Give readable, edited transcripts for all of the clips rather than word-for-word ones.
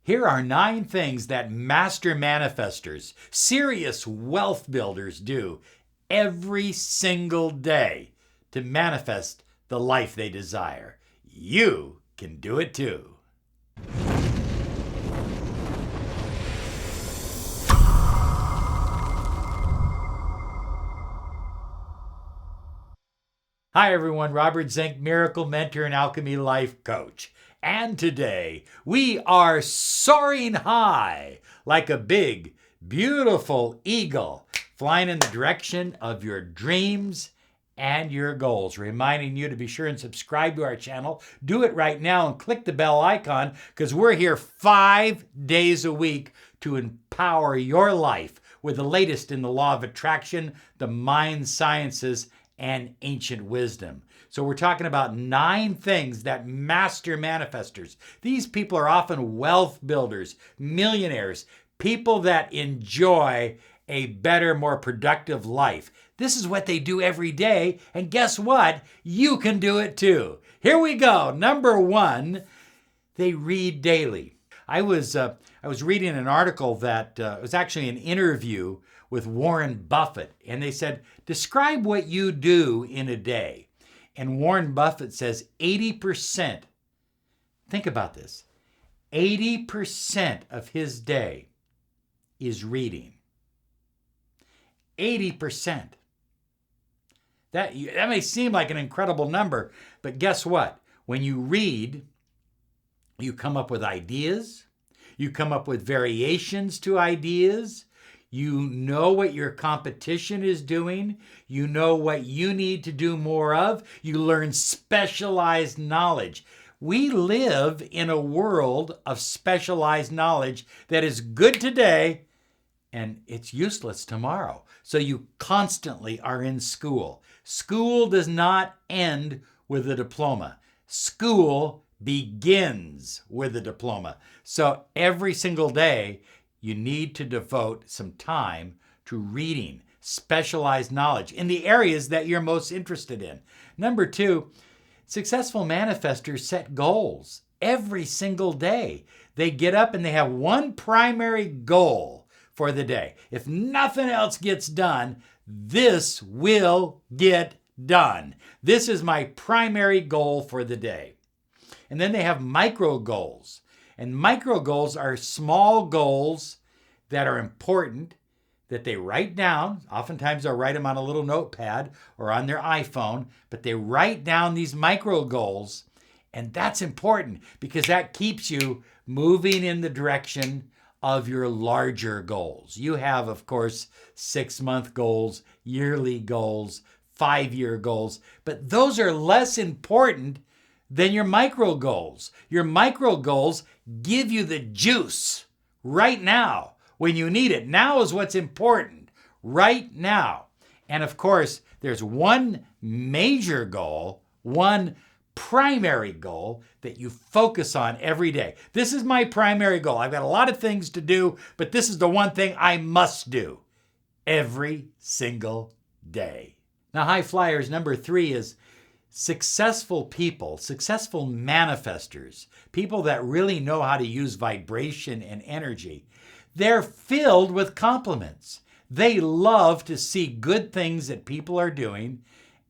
Here are 9 things that master manifestors, serious wealth builders do every single day to manifest the life they desire. You can do it too. Hi everyone, Robert Zink, Miracle Mentor and Alchemy Life Coach. And today we are soaring high like a big, beautiful eagle flying in the direction of your dreams and your goals. Reminding you to be sure and subscribe to our channel. Do it right now and click the bell icon because we're here 5 days a week to empower your life with the latest in the law of attraction, the mind sciences, and ancient wisdom. So we're talking about 9 things that master manifestors. These people are often wealth builders, millionaires, people that enjoy a better, more productive life. This is what they do every day, and guess what? You can do it too. Here we go. Number 1, they read daily. I was reading an article that was actually an interview with Warren Buffett, and they said, describe what you do in a day. And Warren Buffett says 80%, think about this, 80% of his day is reading. 80%. That may seem like an incredible number, but guess what? When you read, you come up with ideas, you come up with variations to ideas, you know what your competition is doing. You know what you need to do more of. You learn specialized knowledge. We live in a world of specialized knowledge that is good today and it's useless tomorrow. So you constantly are in school. School does not end with a diploma. School begins with a diploma. So every single day, you need to devote some time to reading specialized knowledge in the areas that you're most interested in. Number 2, successful manifestors set goals every single day. They get up and they have one primary goal for the day. If nothing else gets done, this will get done. This is my primary goal for the day. And then they have micro goals. And micro goals are small goals that are important that they write down. Oftentimes they'll write them on a little notepad or on their iPhone, but they write down these micro goals. And that's important because that keeps you moving in the direction of your larger goals. You have, of course, 6-month goals, yearly goals, 5-year goals, but those are less important than your micro goals. Your micro goals give you the juice right now when you need it. Now is what's important, right now. And of course, there's one major goal, one primary goal that you focus on every day. This is my primary goal. I've got a lot of things to do, but this is the one thing I must do every single day. Now, high flyers, number 3 is successful people, successful manifestors, people that really know how to use vibration and energy. They're filled with compliments. They love to see good things that people are doing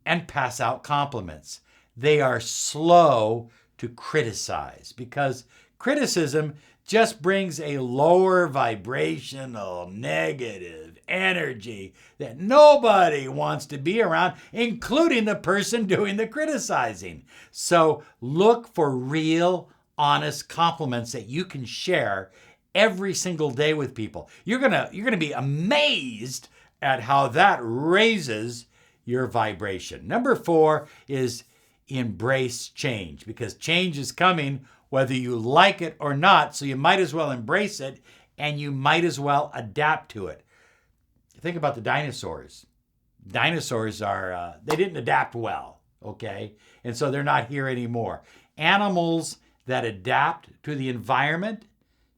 and pass out compliments. They are slow to criticize because criticism just brings a lower vibrational negative energy that nobody wants to be around, including the person doing the criticizing. So look for real, honest compliments that you can share every single day with people. You're gonna be amazed at how that raises your vibration. Number 4 is embrace change, because change is coming whether you like it or not. So you might as well embrace it and you might as well adapt to it. Think about the dinosaurs. Dinosaurs are, they didn't adapt well, okay? And so they're not here anymore. Animals that adapt to the environment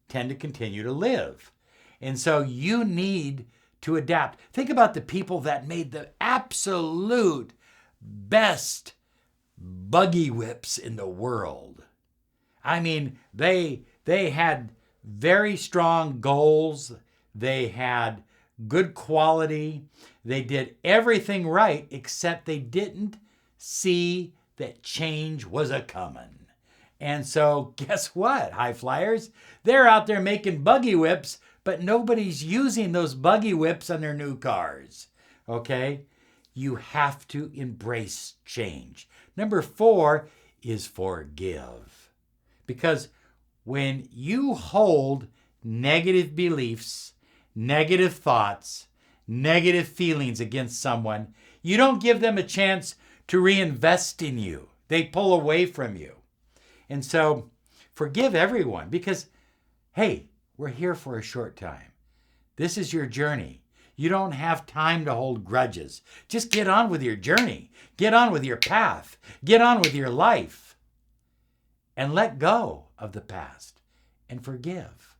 tend to continue to live. And so you need to adapt. Think about the people that made the absolute best buggy whips in the world. I mean, they had very strong goals. They had good quality. They did everything right, except they didn't see that change was a coming. And so guess what, high flyers? They're out there making buggy whips, but nobody's using those buggy whips on their new cars. Okay? You have to embrace change. Number 4 is forgive. Because when you hold negative beliefs, negative thoughts, negative feelings against someone, you don't give them a chance to reinvest in you. They pull away from you. And so forgive everyone because, hey, we're here for a short time. This is your journey. You don't have time to hold grudges. Just get on with your journey. Get on with your path. Get on with your life. And let go of the past and forgive.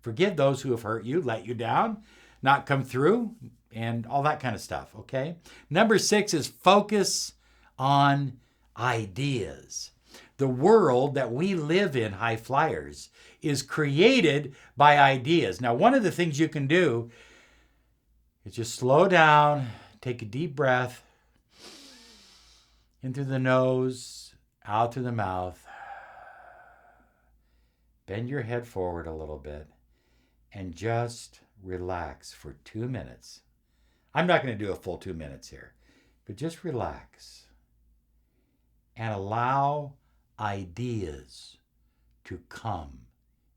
Forgive those who have hurt you, let you down, not come through, and all that kind of stuff, okay? Number 6 is focus on ideas. The world that we live in, high flyers, is created by ideas. Now, one of the things you can do is just slow down, take a deep breath, in through the nose, out through the mouth. Bend your head forward a little bit and just relax for 2 minutes. I'm not going to do a full 2 minutes here, but just relax and allow ideas to come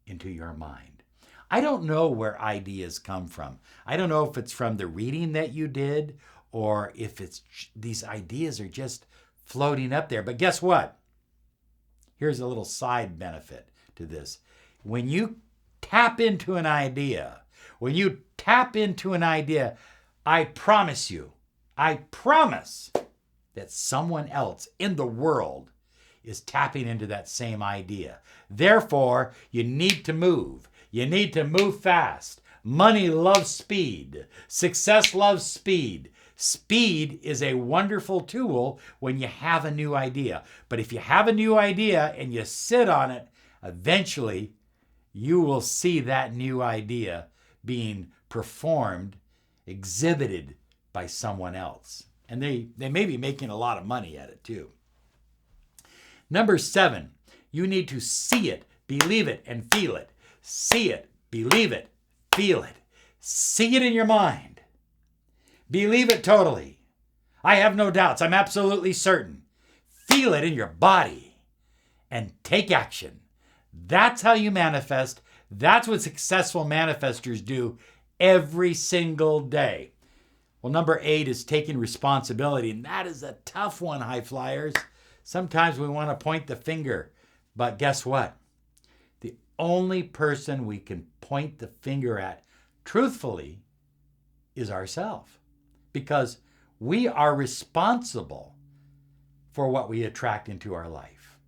into your mind. I don't know where ideas come from. I don't know if it's from the reading that you did or if it's these ideas are just floating up there. But guess what? Here's a little side benefit to this. When you tap into an idea, I promise that someone else in the world is tapping into that same idea. Therefore, you need to move. You need to move fast. Money loves speed. Success loves speed. Speed is a wonderful tool when you have a new idea. But if you have a new idea and you sit on it, eventually you will see that new idea being performed, exhibited by someone else. And they may be making a lot of money at it too. Number 7, you need to see it, believe it, and feel it. See it, believe it, feel it. See it in your mind. Believe it totally. I have no doubts. I'm absolutely certain. Feel it in your body and take action. That's how you manifest. That's what successful manifestors do every single day. Well, number 8 is taking responsibility, and that is a tough one, high flyers. Sometimes we want to point the finger, but guess what? The only person we can point the finger at, truthfully, is ourselves, because we are responsible for what we attract into our life.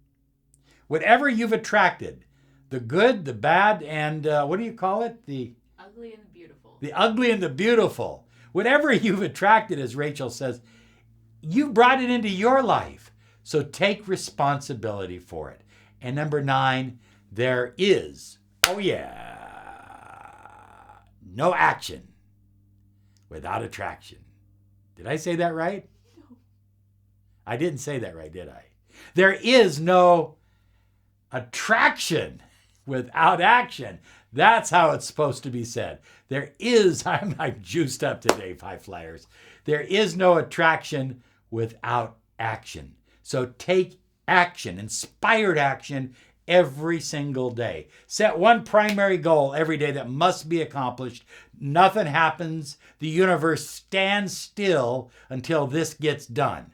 Whatever you've attracted, the good, the bad, and what do you call it? The ugly and the beautiful. The ugly and the beautiful. Whatever you've attracted, as Rachel says, you brought it into your life. So take responsibility for it. And number 9, there is, no action without attraction. Did I say that right? No. I didn't say that right, did I? There is no attraction without action. That's how it's supposed to be said. There is, I'm juiced up today, high flyers. There is no attraction without action. So take action, inspired action every single day. Set one primary goal every day that must be accomplished. Nothing happens. The universe stands still until this gets done.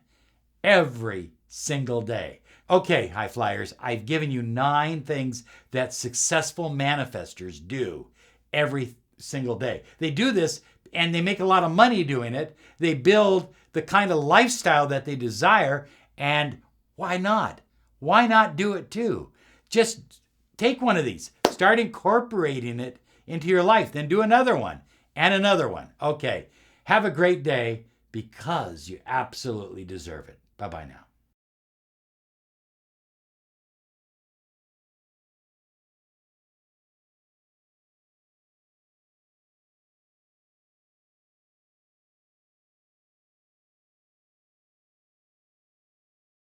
Every single day. Okay, high flyers, I've given you 9 things that successful manifestors do every single day. They do this and they make a lot of money doing it. They build the kind of lifestyle that they desire, and why not? Why not do it too? Just take one of these, start incorporating it into your life, then do another one and another one. Okay, have a great day because you absolutely deserve it. Bye-bye now.